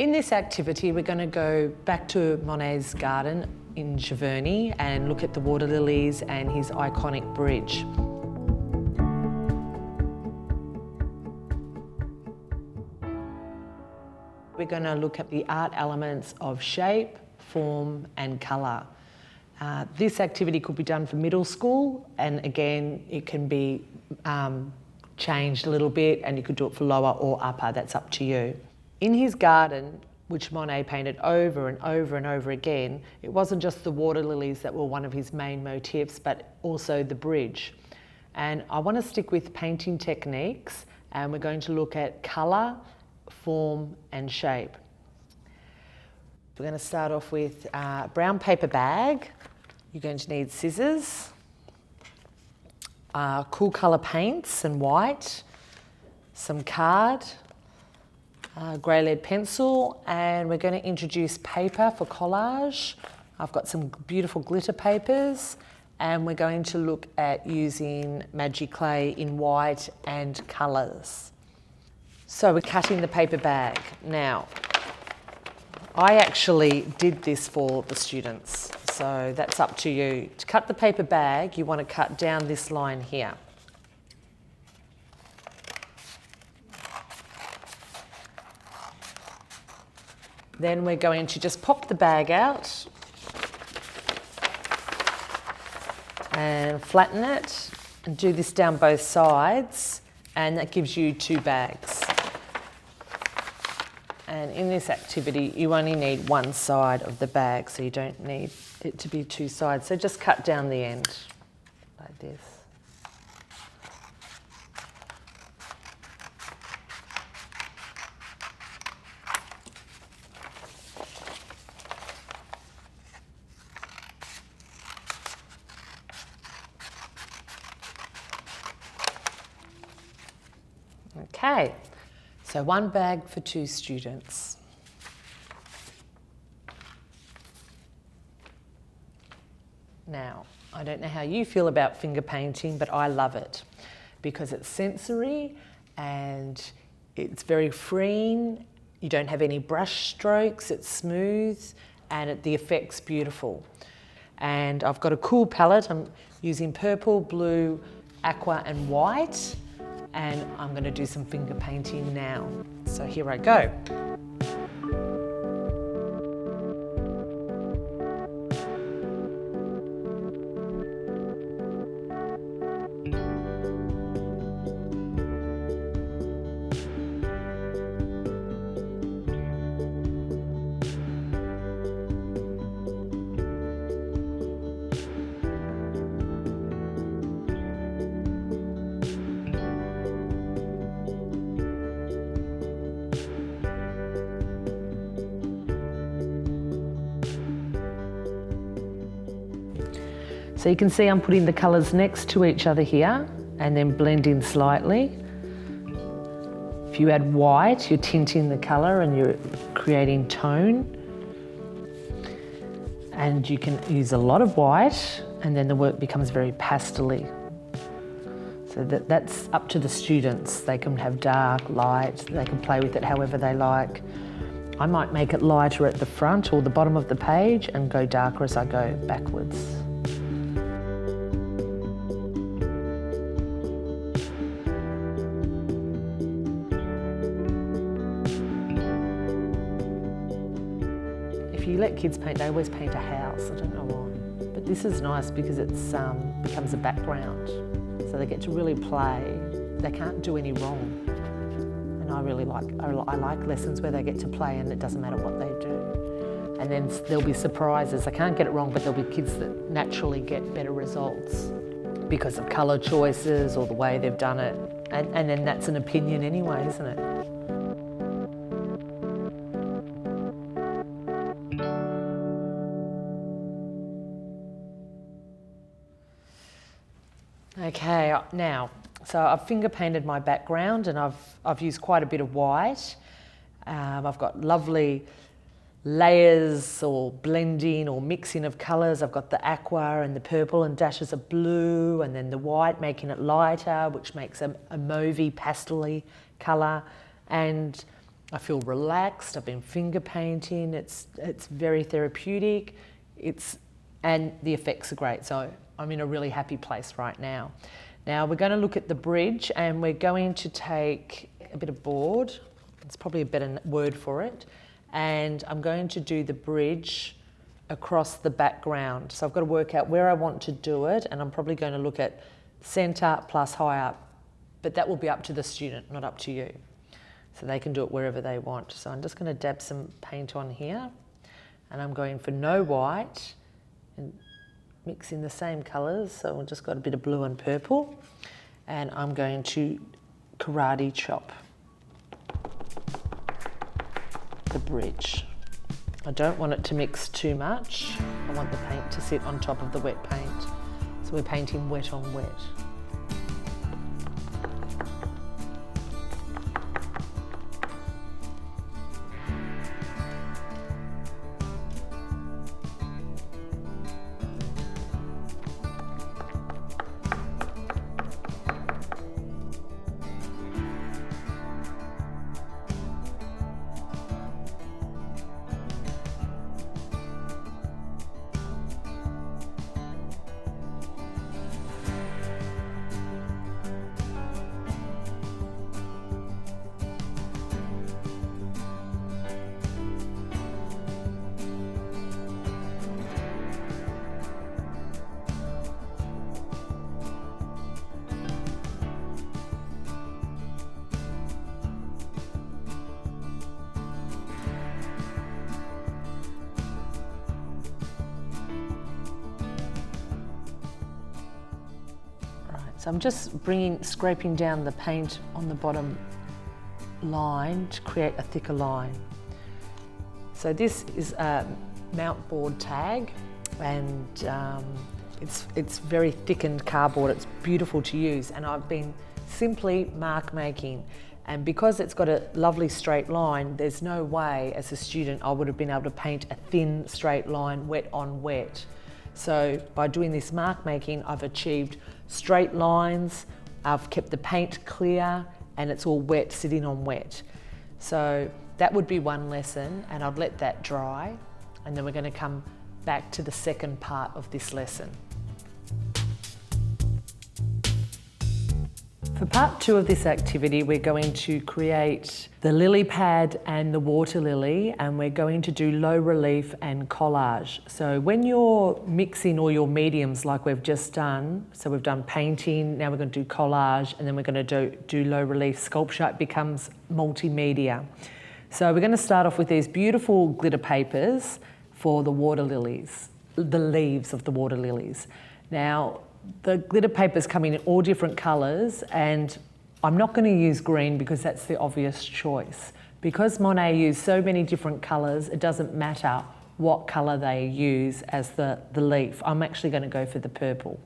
In this activity, we're going to go back to Monet's garden in Giverny and look at the water lilies and his iconic bridge. We're going to look at the art elements of shape, form and colour. This activity could be done for middle school, and again it can be changed a little bit, and you could do it for lower or upper, that's up to you. In his garden, which Monet painted over and over and over again, it wasn't just the water lilies that were one of his main motifs, but also the bridge. And I want to stick with painting techniques, and we're going to look at colour, form and shape. We're going to start off with a brown paper bag. You're going to need scissors, cool colour paints and white, some card, grey lead pencil, and we're going to introduce paper for collage. I've got some beautiful glitter papers, and we're going to look at using magic clay in white and colours. So we're cutting the paper bag. Now, I actually did this for the students, so that's up to you. To cut the paper bag, you want to cut down this line here. Then we're going to just pop the bag out and flatten it and do this down both sides, and that gives you two bags. And in this activity, you only need one side of the bag, so you don't need it to be two sides. So just cut down the end like this. Okay, so one bag for two students. Now, I don't know how you feel about finger painting, but I love it because it's sensory and it's very freeing. You don't have any brush strokes, it's smooth, and the effect's beautiful. And I've got a cool palette. I'm using purple, blue, aqua and white. And I'm going to do some finger painting now. So here I go. So you can see I'm putting the colours next to each other here and then blending slightly. If you add white, you're tinting the colour and you're creating tone. And you can use a lot of white and then the work becomes very pastel-y. So that's up to the students. They can have dark, light, they can play with it however they like. I might make it lighter at the front or the bottom of the page and go darker as I go backwards. If you let kids paint, they always paint a house. I don't know why. But this is nice because it becomes a background. So they get to really play. They can't do any wrong. And I like lessons where they get to play and it doesn't matter what they do. And then there'll be surprises. They can't get it wrong, but there'll be kids that naturally get better results because of colour choices or the way they've done it. And then that's an opinion anyway, isn't it? Okay, now, so I've finger painted my background and I've used quite a bit of white. I've got lovely layers or blending or mixing of colours. I've got the aqua and the purple and dashes of blue, and then the white making it lighter, which makes a mauvey pastel-y colour. And I feel relaxed. I've been finger painting. It's very therapeutic. And the effects are great. So I'm in a really happy place right now. Now we're going to look at the bridge, and we're going to take a bit of board. It's probably a better word for it. And I'm going to do the bridge across the background. So I've got to work out where I want to do it, and I'm probably going to look at centre plus higher, but that will be up to the student, not up to you. So they can do it wherever they want. So I'm just going to dab some paint on here, and I'm going for no white and mixing the same colours. So I've just got a bit of blue and purple, and I'm going to karate chop the bridge. I don't want it to mix too much. I want the paint to sit on top of the wet paint. So we're painting wet on wet. So I'm just scraping down the paint on the bottom line to create a thicker line. So this is a mount board tag, and it's very thickened cardboard. It's beautiful to use, and I've been simply mark making. And because it's got a lovely straight line, there's no way as a student I would have been able to paint a thin straight line wet on wet. So by doing this mark making, I've achieved straight lines, I've kept the paint clear, and it's all wet, sitting on wet. So that would be one lesson, and I'd let that dry, and then we're going to come back to the second part of this lesson. For part 2 of this activity, we're going to create the lily pad and the water lily, and we're going to do low relief and collage. So when you're mixing all your mediums like we've just done, so we've done painting, now we're going to do collage, and then we're going to do low relief sculpture, it becomes multimedia. So we're going to start off with these beautiful glitter papers for the water lilies, the leaves of the water lilies. Now, the glitter papers come in all different colours, and I'm not going to use green because that's the obvious choice. Because Monet used so many different colours, it doesn't matter what colour they use as the leaf. I'm actually going to go for the purple.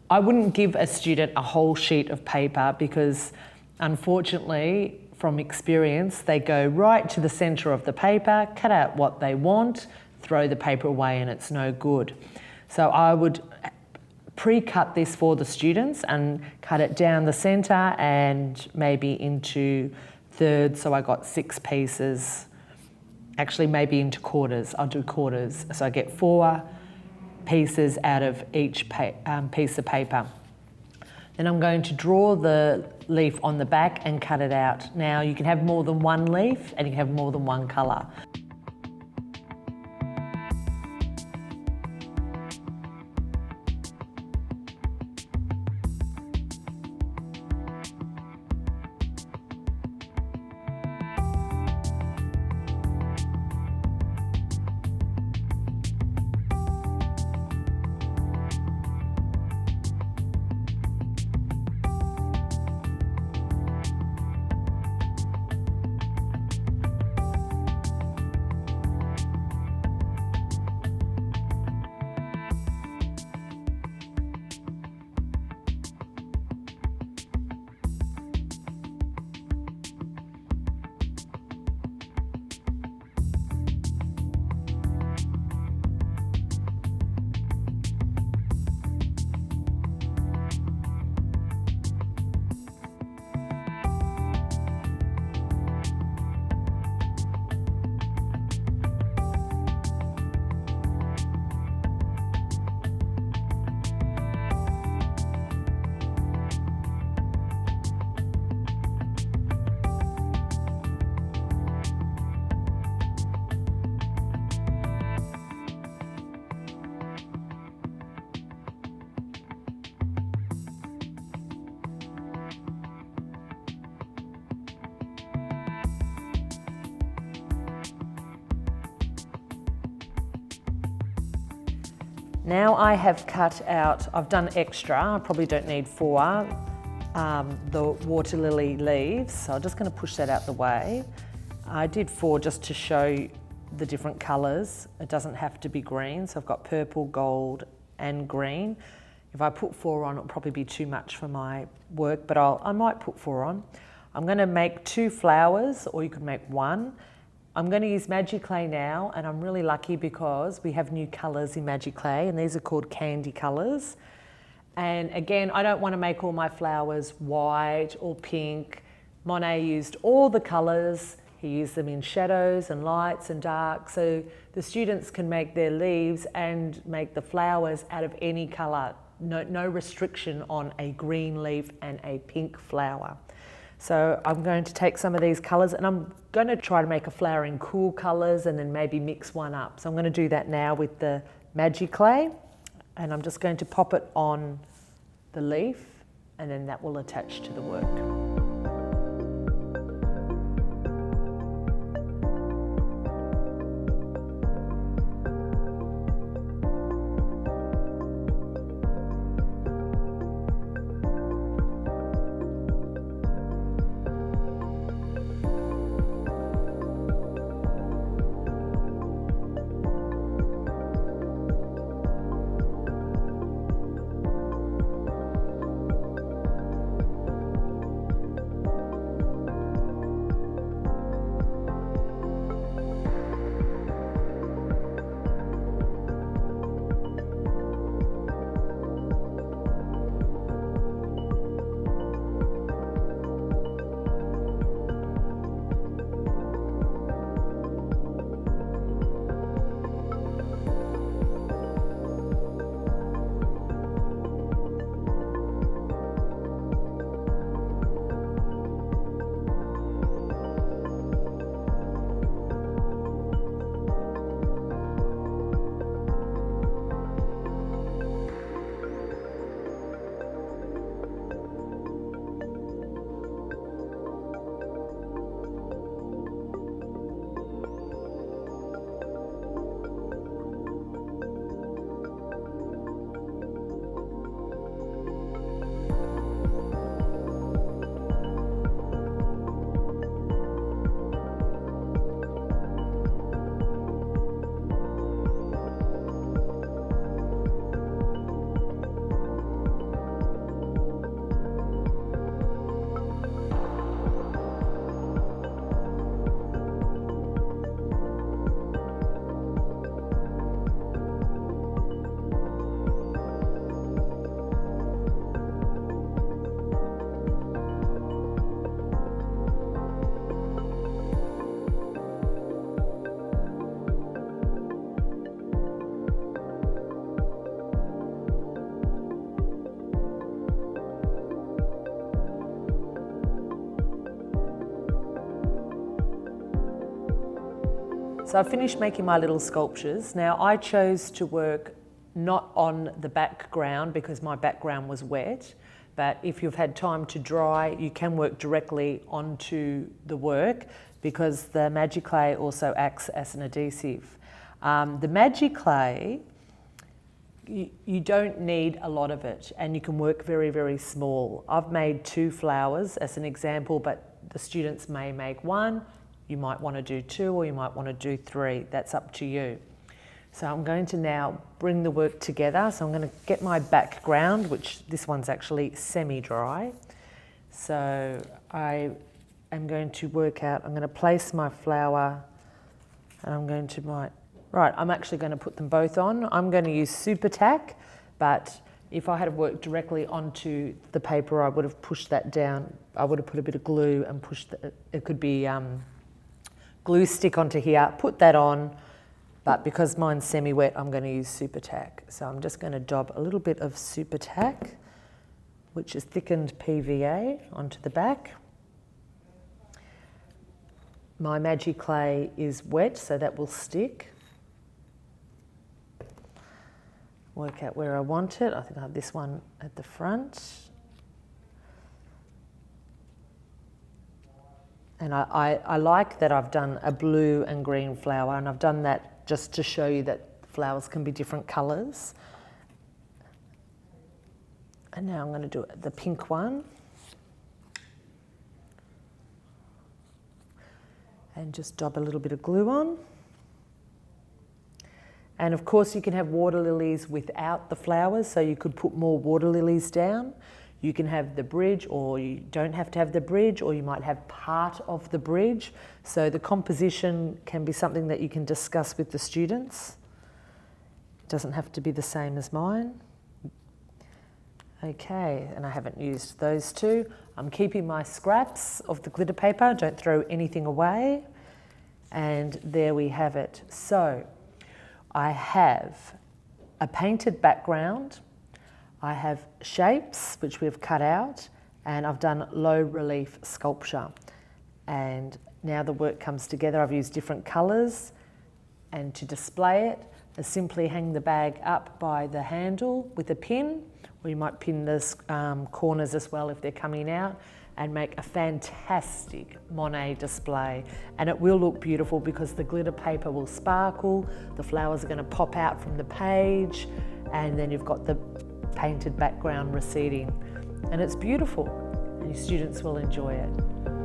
I wouldn't give a student a whole sheet of paper because, unfortunately, from experience, they go right to the centre of the paper, cut out what they want, throw the paper away, and it's no good. So I would pre-cut this for the students and cut it down the centre and maybe into thirds, so I got 6 pieces, actually maybe into quarters. I'll do quarters, so I get 4 pieces out of each piece of paper. Then I'm going to draw the leaf on the back and cut it out. Now you can have more than one leaf and you can have more than one colour. Now I have cut out, I've done extra, I probably don't need 4, the water lily leaves, so I'm just going to push that out the way. I did 4 just to show the different colours. It doesn't have to be green, so I've got purple, gold and green. If I put 4 on, it'll probably be too much for my work, but I might put 4 on. I'm going to make 2 flowers, or you could make 1. I'm going to use Magic Clay now, and I'm really lucky because we have new colours in Magic Clay, and these are called candy colours. And again, I don't want to make all my flowers white or pink. Monet used all the colours. He used them in shadows and lights and dark, so the students can make their leaves and make the flowers out of any colour. No restriction on a green leaf and a pink flower. So I'm going to take some of these colours and I'm going to try to make a flower in cool colours and then maybe mix one up. So I'm going to do that now with the Magic Clay, and I'm just going to pop it on the leaf and then that will attach to the work. So I finished making my little sculptures. Now I chose to work not on the background because my background was wet, but if you've had time to dry, you can work directly onto the work because the Magic Clay also acts as an adhesive. The Magic Clay, you don't need a lot of it and you can work very, very small. I've made 2 flowers as an example, but the students may make 1. You might want to do 2 or you might want to do 3. That's up to you. So I'm going to now bring the work together. So I'm going to get my background, which this one's actually semi-dry. So I am going to work out, I'm going to place my flower and I'm going to I'm actually going to put them both on. I'm going to use super tack, but if I had worked directly onto the paper, I would have pushed that down. I would have put a bit of glue and pushed it could be glue stick onto here, put that on, but because mine's semi-wet, I'm going to use super tack. So I'm just going to dab a little bit of super tack, which is thickened PVA, onto the back. My Magic Clay is wet, so that will stick. Work out where I want it. I think I have this one at the front. And I like that I've done a blue and green flower, and I've done that just to show you that Flowers can be different colours. And now I'm going to do the pink one. And just dab a little bit of glue on. And of course you can have water lilies without the flowers, so you could put more water lilies down. You can have the bridge, or you don't have to have the bridge, or you might have part of the bridge. So the composition can be something that you can discuss with the students. It doesn't have to be the same as mine. Okay, and I haven't used those two. I'm keeping my scraps of the glitter paper, don't throw anything away. And there we have it. So I have a painted background, I have shapes which we've cut out, and I've done low relief sculpture. And now the work comes together. I've used different colours, and to display it, I simply hang the bag up by the handle with a pin, or you might pin the corners as well if they're coming out, and make a fantastic Monet display. And it will look beautiful because the glitter paper will sparkle, the flowers are going to pop out from the page, and then you've got the painted background receding. And it's beautiful, and your students will enjoy it.